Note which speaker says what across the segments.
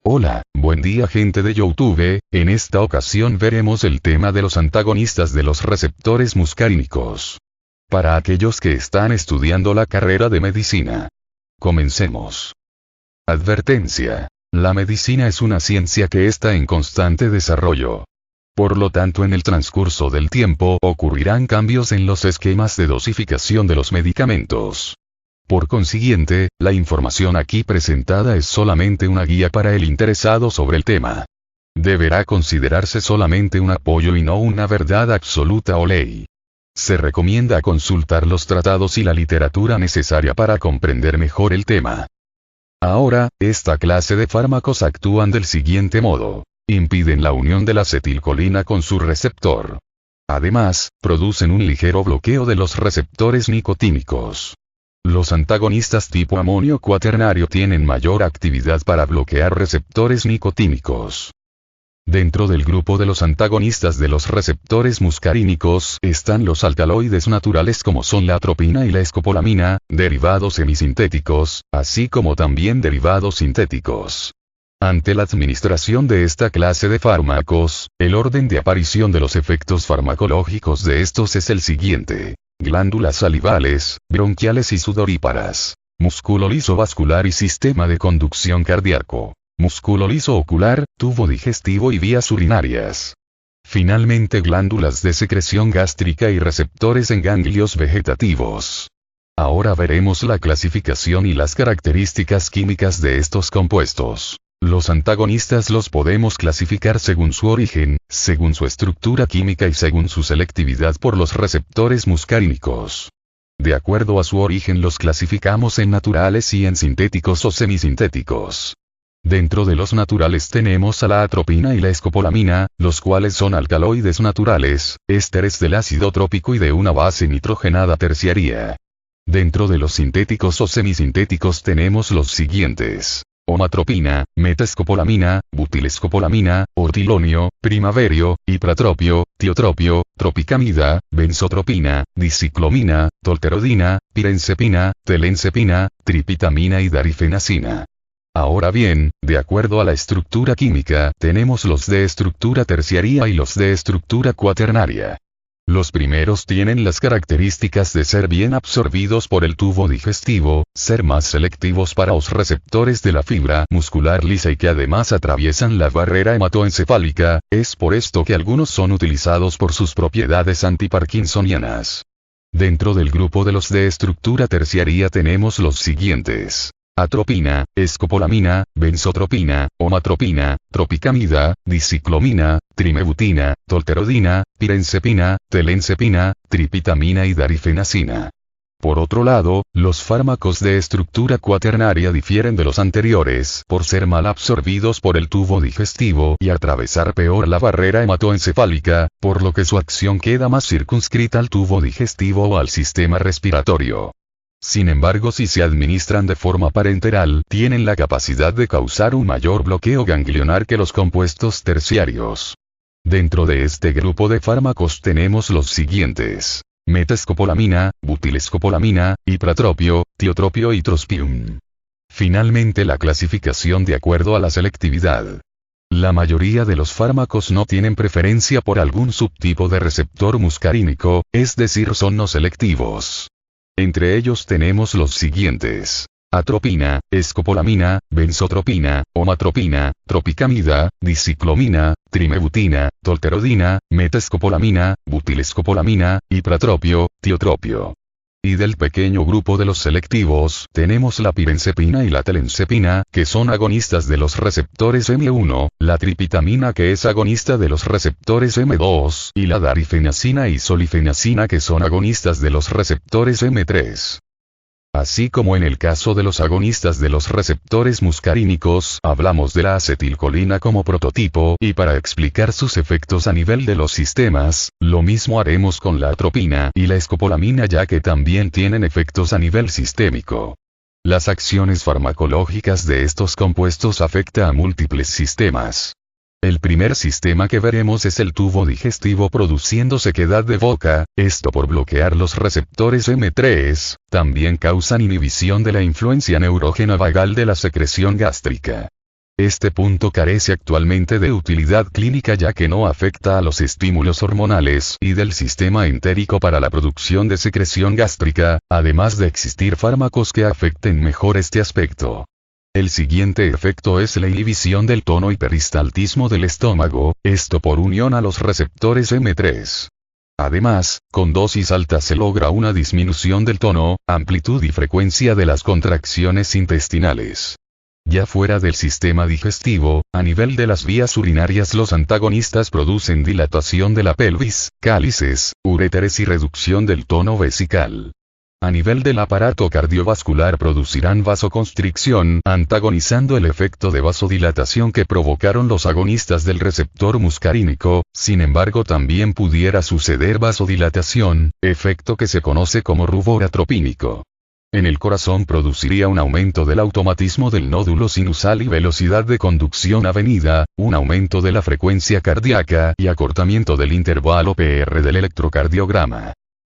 Speaker 1: Hola, buen día gente de YouTube, en esta ocasión veremos el tema de los antagonistas de los receptores muscarínicos. Para aquellos que están estudiando la carrera de medicina. Comencemos. Advertencia. La medicina es una ciencia que está en constante desarrollo. Por lo tanto, en el transcurso del tiempo ocurrirán cambios en los esquemas de dosificación de los medicamentos. Por consiguiente, la información aquí presentada es solamente una guía para el interesado sobre el tema. Deberá considerarse solamente un apoyo y no una verdad absoluta o ley. Se recomienda consultar los tratados y la literatura necesaria para comprender mejor el tema. Ahora, esta clase de fármacos actúan del siguiente modo. Impiden la unión de la acetilcolina con su receptor. Además, producen un ligero bloqueo de los receptores nicotínicos. Los antagonistas tipo amonio cuaternario tienen mayor actividad para bloquear receptores nicotínicos. Dentro del grupo de los antagonistas de los receptores muscarínicos están los alcaloides naturales como son la atropina y la escopolamina, derivados semisintéticos, así como también derivados sintéticos. Ante la administración de esta clase de fármacos, el orden de aparición de los efectos farmacológicos de estos es el siguiente. Glándulas salivales, bronquiales y sudoríparas. Músculo liso vascular y sistema de conducción cardíaco. Músculo liso ocular, tubo digestivo y vías urinarias. Finalmente glándulas de secreción gástrica y receptores en ganglios vegetativos. Ahora veremos la clasificación y las características químicas de estos compuestos. Los antagonistas los podemos clasificar según su origen, según su estructura química y según su selectividad por los receptores muscarínicos. De acuerdo a su origen los clasificamos en naturales y en sintéticos o semisintéticos. Dentro de los naturales tenemos a la atropina y la escopolamina, los cuales son alcaloides naturales, ésteres del ácido trópico y de una base nitrogenada terciaria. Dentro de los sintéticos o semisintéticos tenemos los siguientes. Omatropina, metaescopolamina, butilescopolamina, ortilonio, primaverio, ipratropio, tiotropio, tropicamida, benzotropina, diciclomina, tolterodina, pirenzepina, telenzepina, tripitamina y darifenacina. Ahora bien, de acuerdo a la estructura química, tenemos los de estructura terciaria y los de estructura cuaternaria. Los primeros tienen las características de ser bien absorbidos por el tubo digestivo, ser más selectivos para los receptores de la fibra muscular lisa y que además atraviesan la barrera hematoencefálica, es por esto que algunos son utilizados por sus propiedades antiparkinsonianas. Dentro del grupo de los de estructura terciaria tenemos los siguientes. Atropina, escopolamina, benzotropina, omatropina, tropicamida, diciclomina, trimebutina, tolterodina, pirenzepina, telenzepina, tripitamina y darifenacina. Por otro lado, los fármacos de estructura cuaternaria difieren de los anteriores por ser mal absorbidos por el tubo digestivo y atravesar peor la barrera hematoencefálica, por lo que su acción queda más circunscrita al tubo digestivo o al sistema respiratorio. Sin embargo, si se administran de forma parenteral, tienen la capacidad de causar un mayor bloqueo ganglionar que los compuestos terciarios. Dentro de este grupo de fármacos tenemos los siguientes. Metaescopolamina, butilescopolamina, ipratropio, tiotropio y trospium. Finalmente la clasificación de acuerdo a la selectividad. La mayoría de los fármacos no tienen preferencia por algún subtipo de receptor muscarínico, es decir, son no selectivos. Entre ellos tenemos los siguientes. Atropina, escopolamina, benzotropina, omatropina, tropicamida, diciclomina, trimebutina, tolterodina, metaescopolamina, butilescopolamina, ipratropio, tiotropio. Y del pequeño grupo de los selectivos, tenemos la pirenzepina y la telenzepina, que son agonistas de los receptores M1, la tripitamina que es agonista de los receptores M2, y la darifenacina y solifenacina que son agonistas de los receptores M3. Así como en el caso de los agonistas de los receptores muscarínicos, hablamos de la acetilcolina como prototipo, y para explicar sus efectos a nivel de los sistemas, lo mismo haremos con la atropina y la escopolamina ya que también tienen efectos a nivel sistémico. Las acciones farmacológicas de estos compuestos afectan a múltiples sistemas. El primer sistema que veremos es el tubo digestivo produciendo sequedad de boca, esto por bloquear los receptores M3, también causan inhibición de la influencia neurógena vagal de la secreción gástrica. Este punto carece actualmente de utilidad clínica ya que no afecta a los estímulos hormonales y del sistema entérico para la producción de secreción gástrica, además de existir fármacos que afecten mejor este aspecto. El siguiente efecto es la inhibición del tono y peristaltismo del estómago, esto por unión a los receptores M3. Además, con dosis altas se logra una disminución del tono, amplitud y frecuencia de las contracciones intestinales. Ya fuera del sistema digestivo, a nivel de las vías urinarias los antagonistas producen dilatación de la pelvis, cálices, uréteres y reducción del tono vesical. A nivel del aparato cardiovascular producirán vasoconstricción, antagonizando el efecto de vasodilatación que provocaron los agonistas del receptor muscarínico, sin embargo también pudiera suceder vasodilatación, efecto que se conoce como rubor atropínico. En el corazón produciría un aumento del automatismo del nódulo sinusal y velocidad de conducción avenida, un aumento de la frecuencia cardíaca y acortamiento del intervalo PR del electrocardiograma.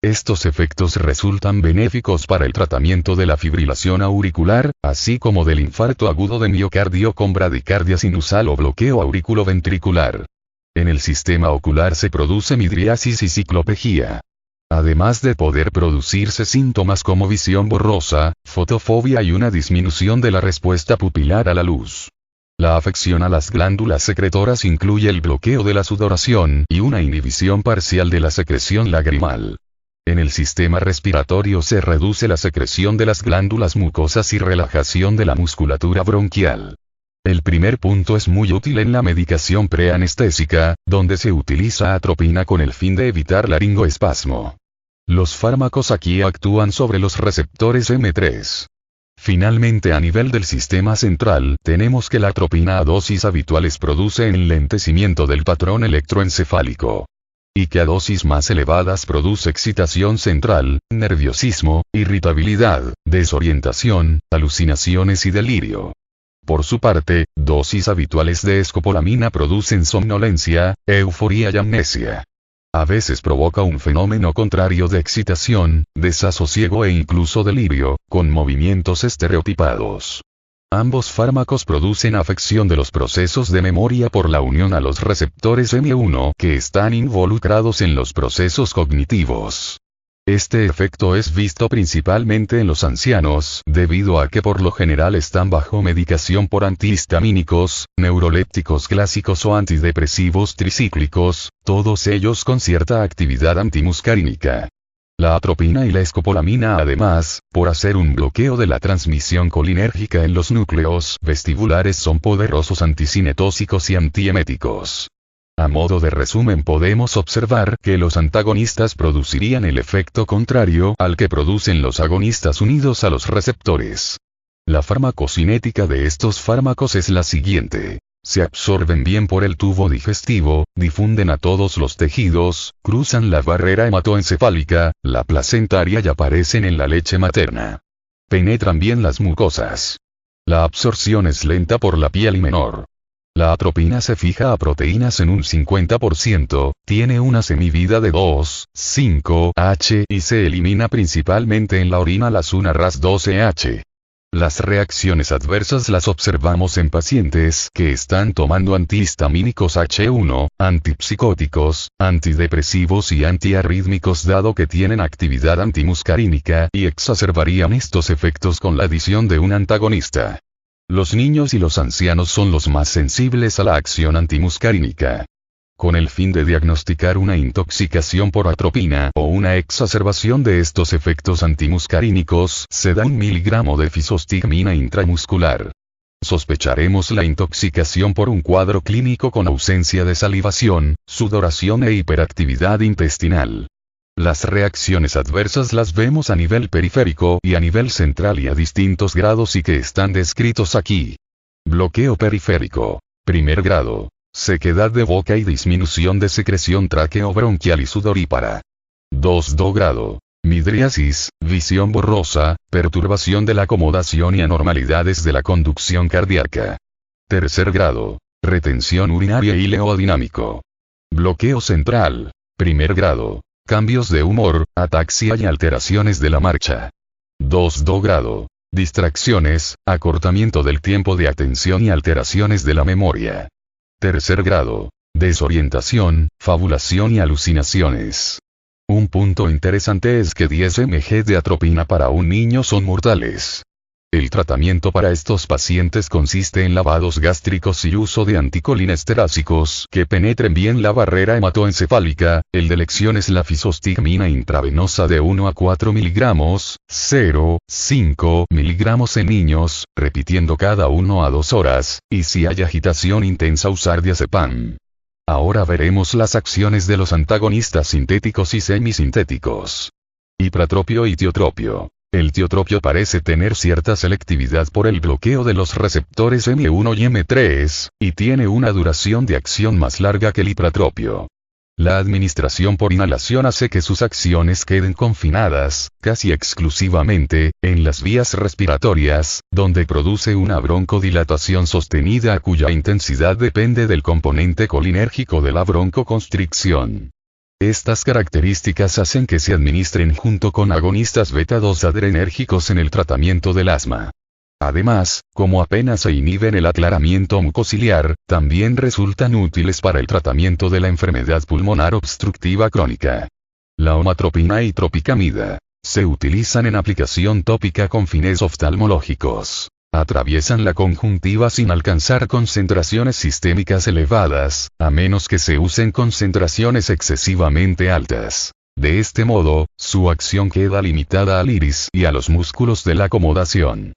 Speaker 1: Estos efectos resultan benéficos para el tratamiento de la fibrilación auricular, así como del infarto agudo de miocardio con bradicardia sinusal o bloqueo auriculoventricular. En el sistema ocular se produce midriasis y ciclopegía. Además de poder producirse síntomas como visión borrosa, fotofobia y una disminución de la respuesta pupilar a la luz. La afección a las glándulas secretoras incluye el bloqueo de la sudoración y una inhibición parcial de la secreción lagrimal. En el sistema respiratorio se reduce la secreción de las glándulas mucosas y relajación de la musculatura bronquial. El primer punto es muy útil en la medicación preanestésica, donde se utiliza atropina con el fin de evitar laringoespasmo. Los fármacos aquí actúan sobre los receptores M3. Finalmente, a nivel del sistema central, tenemos que la atropina a dosis habituales produce enlentecimiento del patrón electroencefálico. Y que a dosis más elevadas produce excitación central, nerviosismo, irritabilidad, desorientación, alucinaciones y delirio. Por su parte, dosis habituales de escopolamina producen somnolencia, euforía y amnesia. A veces provoca un fenómeno contrario de excitación, desasosiego e incluso delirio, con movimientos estereotipados. Ambos fármacos producen afección de los procesos de memoria por la unión a los receptores M1 que están involucrados en los procesos cognitivos. Este efecto es visto principalmente en los ancianos, debido a que por lo general están bajo medicación por antihistamínicos, neurolépticos clásicos o antidepresivos tricíclicos, todos ellos con cierta actividad antimuscarínica. La atropina y la escopolamina además, por hacer un bloqueo de la transmisión colinérgica en los núcleos vestibulares son poderosos anticinetóxicos y antieméticos. A modo de resumen podemos observar que los antagonistas producirían el efecto contrario al que producen los agonistas unidos a los receptores. La farmacocinética de estos fármacos es la siguiente. Se absorben bien por el tubo digestivo, difunden a todos los tejidos, cruzan la barrera hematoencefálica, la placentaria y aparecen en la leche materna. Penetran bien las mucosas. La absorción es lenta por la piel y menor. La atropina se fija a proteínas en un 50%, tiene una semivida de 2,5H y se elimina principalmente en la orina las 1-RAS-12H. Las reacciones adversas las observamos en pacientes que están tomando antihistamínicos H1, antipsicóticos, antidepresivos y antiarrítmicos dado que tienen actividad antimuscarínica y exacerbarían estos efectos con la adición de un antagonista. Los niños y los ancianos son los más sensibles a la acción antimuscarínica. Con el fin de diagnosticar una intoxicación por atropina o una exacerbación de estos efectos antimuscarínicos, se da 1 miligramo de fisostigmina intramuscular. Sospecharemos la intoxicación por un cuadro clínico con ausencia de salivación, sudoración e hiperactividad intestinal. Las reacciones adversas las vemos a nivel periférico y a nivel central y a distintos grados y que están descritos aquí. Bloqueo periférico. Primer grado. Sequedad de boca y disminución de secreción traqueobronquial y sudorípara. 2. grado. Midriasis, visión borrosa, perturbación de la acomodación y anormalidades de la conducción cardíaca. Tercer grado. Retención urinaria y leodinámico. Bloqueo central. Primer grado. Cambios de humor, ataxia y alteraciones de la marcha. 2. grado. distracciones, acortamiento del tiempo de atención y alteraciones de la memoria. Tercer grado. Desorientación, fabulación y alucinaciones. Un punto interesante es que 10 mg de atropina para un niño son mortales. El tratamiento para estos pacientes consiste en lavados gástricos y uso de anticolinestéricos que penetren bien la barrera hematoencefálica. El de elección es la fisostigmina intravenosa de 1 a 4 miligramos, 0,5 miligramos en niños, repitiendo cada 1 a 2 horas, y si hay agitación intensa usar diazepam. Ahora veremos las acciones de los antagonistas sintéticos y semisintéticos. Hipratropio y tiotropio. El tiotropio parece tener cierta selectividad por el bloqueo de los receptores M1 y M3, y tiene una duración de acción más larga que el hipratropio. La administración por inhalación hace que sus acciones queden confinadas, casi exclusivamente, en las vías respiratorias, donde produce una broncodilatación sostenida a cuya intensidad depende del componente colinérgico de la broncoconstricción. Estas características hacen que se administren junto con agonistas beta-2 adrenérgicos en el tratamiento del asma. Además, como apenas se inhiben el aclaramiento mucociliar, también resultan útiles para el tratamiento de la enfermedad pulmonar obstructiva crónica. La omatropina y tropicamida se utilizan en aplicación tópica con fines oftalmológicos. Atraviesan la conjuntiva sin alcanzar concentraciones sistémicas elevadas, a menos que se usen concentraciones excesivamente altas. De este modo, su acción queda limitada al iris y a los músculos de la acomodación.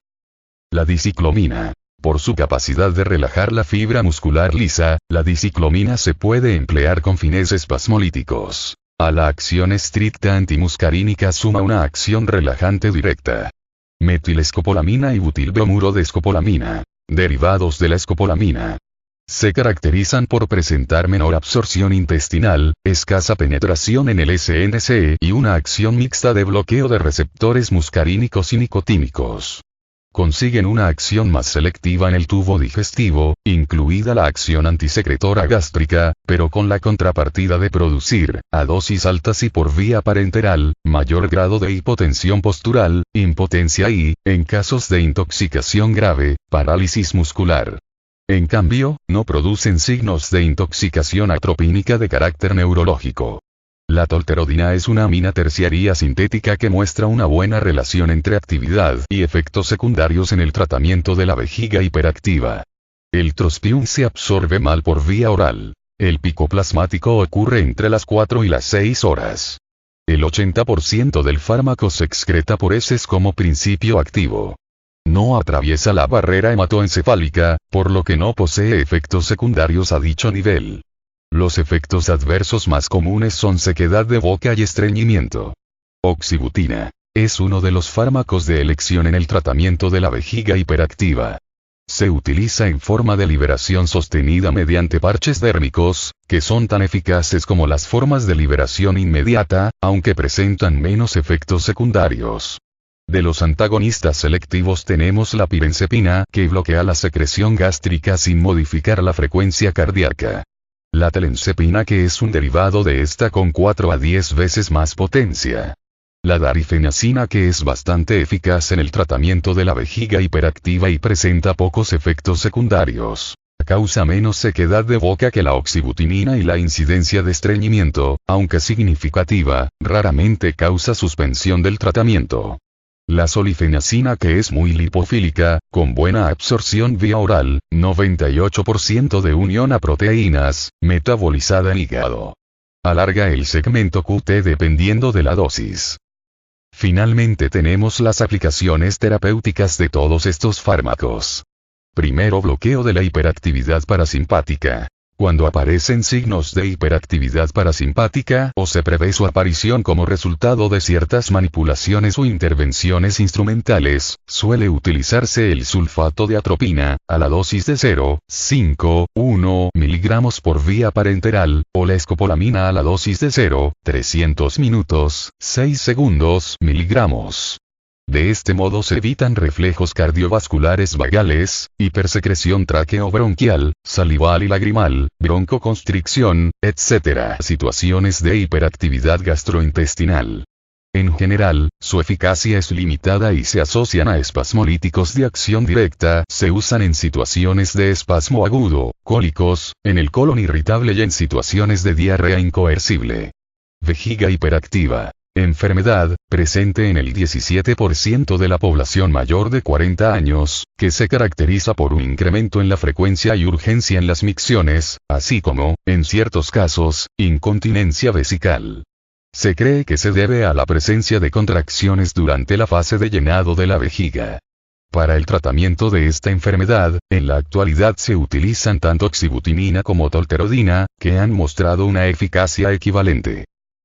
Speaker 1: La diciclomina. Por su capacidad de relajar la fibra muscular lisa, la diciclomina se puede emplear con fines espasmolíticos. A la acción estricta antimuscarínica suma una acción relajante directa. Metilescopolamina y butilbromuro de escopolamina, derivados de la escopolamina. Se caracterizan por presentar menor absorción intestinal, escasa penetración en el SNC y una acción mixta de bloqueo de receptores muscarínicos y nicotínicos. Consiguen una acción más selectiva en el tubo digestivo, incluida la acción antisecretora gástrica, pero con la contrapartida de producir, a dosis altas y por vía parenteral, mayor grado de hipotensión postural, impotencia y, en casos de intoxicación grave, parálisis muscular. En cambio, no producen signos de intoxicación atropínica de carácter neurológico. La tolterodina es una amina terciaria sintética que muestra una buena relación entre actividad y efectos secundarios en el tratamiento de la vejiga hiperactiva. El trospium se absorbe mal por vía oral. El pico plasmático ocurre entre las 4 y las 6 horas. El 80% del fármaco se excreta por heces como principio activo. No atraviesa la barrera hematoencefálica, por lo que no posee efectos secundarios a dicho nivel. Los efectos adversos más comunes son sequedad de boca y estreñimiento. Oxibutina. Es uno de los fármacos de elección en el tratamiento de la vejiga hiperactiva. Se utiliza en forma de liberación sostenida mediante parches dérmicos, que son tan eficaces como las formas de liberación inmediata, aunque presentan menos efectos secundarios. De los antagonistas selectivos tenemos la pirenzepina, que bloquea la secreción gástrica sin modificar la frecuencia cardíaca. La telenzepina, que es un derivado de esta con 4 a 10 veces más potencia. La darifenacina, que es bastante eficaz en el tratamiento de la vejiga hiperactiva y presenta pocos efectos secundarios. Causa menos sequedad de boca que la oxibutinina y la incidencia de estreñimiento, aunque significativa, raramente causa suspensión del tratamiento. La solifenacina, que es muy lipofílica, con buena absorción vía oral, 98% de unión a proteínas, metabolizada en hígado. Alarga el segmento QT dependiendo de la dosis. Finalmente tenemos las aplicaciones terapéuticas de todos estos fármacos. Primero, bloqueo de la hiperactividad parasimpática. Cuando aparecen signos de hiperactividad parasimpática o se prevé su aparición como resultado de ciertas manipulaciones o intervenciones instrumentales, suele utilizarse el sulfato de atropina, a la dosis de 0,5,1 miligramos por vía parenteral, o la escopolamina a la dosis de 0,300 minutos, 6 segundos miligramos. De este modo se evitan reflejos cardiovasculares vagales, hipersecreción tráqueo-bronquial, salival y lagrimal, broncoconstricción, etc. Situaciones de hiperactividad gastrointestinal. En general, su eficacia es limitada y se asocian a espasmolíticos de acción directa, se usan en situaciones de espasmo agudo, cólicos, en el colon irritable y en situaciones de diarrea incoercible. Vejiga hiperactiva. Enfermedad, presente en el 17% de la población mayor de 40 años, que se caracteriza por un incremento en la frecuencia y urgencia en las micciones, así como, en ciertos casos, incontinencia vesical. Se cree que se debe a la presencia de contracciones durante la fase de llenado de la vejiga. Para el tratamiento de esta enfermedad, en la actualidad se utilizan tanto oxibutinina como tolterodina, que han mostrado una eficacia equivalente.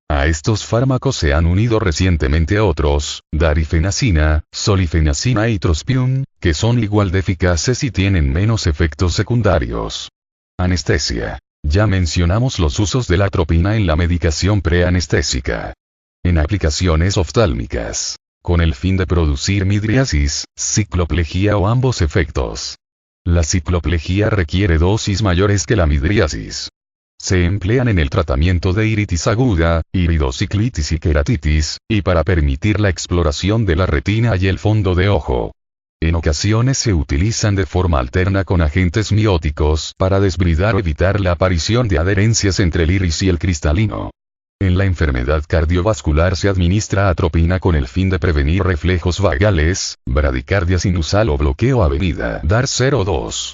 Speaker 1: A estos fármacos se han unido recientemente otros, darifenacina, solifenacina y trospium, que son igual de eficaces y tienen menos efectos secundarios. Anestesia. Ya mencionamos los usos de la atropina en la medicación preanestésica. En aplicaciones oftálmicas. Con el fin de producir midriasis, cicloplejía o ambos efectos. La cicloplejía requiere dosis mayores que la midriasis. Se emplean en el tratamiento de iritis aguda, iridociclitis y queratitis, y para permitir la exploración de la retina y el fondo de ojo. En ocasiones se utilizan de forma alterna con agentes mióticos para desbridar o evitar la aparición de adherencias entre el iris y el cristalino. En la enfermedad cardiovascular se administra atropina con el fin de prevenir reflejos vagales, bradicardia sinusal o bloqueo avenida DAR 0,2.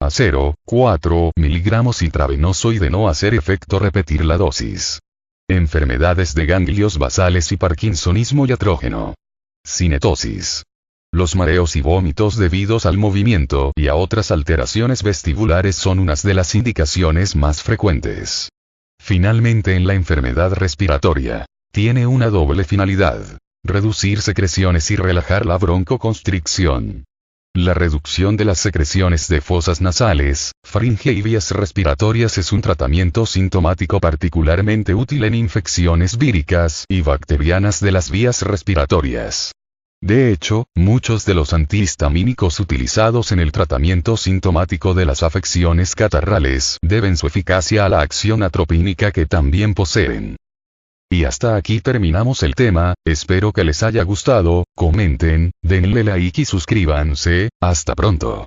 Speaker 1: A 0,4 miligramos intravenoso y de no hacer efecto repetir la dosis. Enfermedades de ganglios basales y parkinsonismo iatrógeno. Cinetosis. Los mareos y vómitos debidos al movimiento y a otras alteraciones vestibulares son unas de las indicaciones más frecuentes. Finalmente, en la enfermedad respiratoria, tiene una doble finalidad: reducir secreciones y relajar la broncoconstricción. La reducción de las secreciones de fosas nasales, faringe y vías respiratorias es un tratamiento sintomático particularmente útil en infecciones víricas y bacterianas de las vías respiratorias. De hecho, muchos de los antihistamínicos utilizados en el tratamiento sintomático de las afecciones catarrales deben su eficacia a la acción atropínica que también poseen. Y hasta aquí terminamos el tema, espero que les haya gustado, comenten, denle like y suscríbanse, hasta pronto.